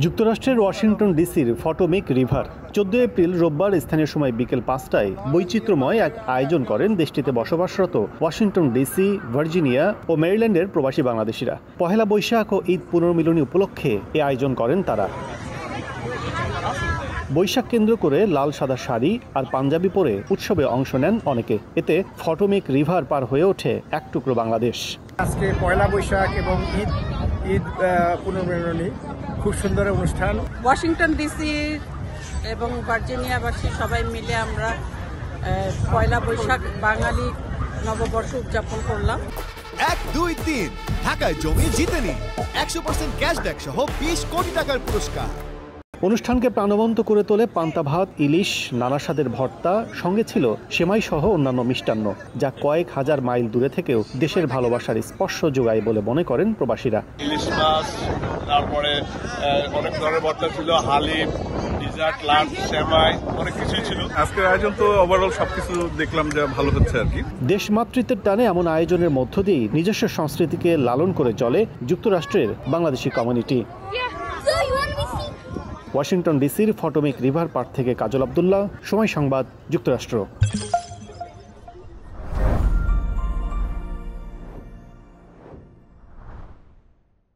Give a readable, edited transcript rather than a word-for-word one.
যুক্তরাষ্ট্রের ওয়াশিংটন ডিসির ফটোমেক river 14 April রোববার স্থানীয় সময় বিকেল 5টায় বৈচিত্র্যময় এক আয়োজন করেন দেশটিতে বসবাসরত ওয়াশিংটন ডিসি, ভার্জিনিয়া ও মেরিল্যান্ডের প্রবাসী বাংলাদেশিরা। পহেলা বৈশাখ ও ঈদ পুনর্মিলনী উপলক্ষে এ আয়োজন করেন তারা। বৈশাখ কেন্দ্র করে লাল সাদা শাড়ি আর পাঞ্জাবি পরে উৎসবে অংশ নেন অনেকে। এতে ফটোমেক রিভার পার হয়ে ওঠে এক টুকরো বাংলাদেশ। আজকে পয়লা বৈশাখ এবং ঈদ পুনর্মিলনী খুব সুন্দর অনুষ্ঠান। ওয়াশিংটন ডিসি এবং ভার্জিনিয়াবাসী সবাই মিলে আমরা পয়লা বৈশাখ বাঙালি নববর্ষ উদযাপন করলাম। 1, 2, 3 ঢাকায় জমি জিতে নিন 100% ক্যাশব্যাক সহ 20 কোটি টাকার পুরস্কার। অনুষ্ঠানকে প্রাণবন্ত করে তোলে পান্তা ভাত, ইলিশ, নানা স্বাদের ভর্তা, সঙ্গে ছিল সেমাই সহ অন্যান্য মিষ্টান্ন, যা কয়েক হাজার মাইল দূরে থেকেও দেশের ভালোবাসার স্পর্শ যোগায় বলে মনে করেন প্রবাসীরা। ইলিশ মাছ, তারপরে অনেক ধরনের ভর্তা ছিল, হালিম, ডিজার্ট, লাঞ্চ, সেমাই, অনেক কিছুই ছিল। আজকের আয়োজন তো ওভারঅল সবকিছু দেখলাম যে ভালো হচ্ছে আর কি। দেশমাতৃত্বের টানে এমন আয়োজনের মধ্য দিয়েই নিজস্ব সংস্কৃতিকে লালন করে চলে যুক্তরাষ্ট্রের বাংলাদেশি কমিউনিটি। ওয়াশিংটন ডিসির ফটোমেক রিভার পার্ক থেকে কাজল আব্দুল্লাহ, সময় সংবাদ, যুক্তরাষ্ট্র।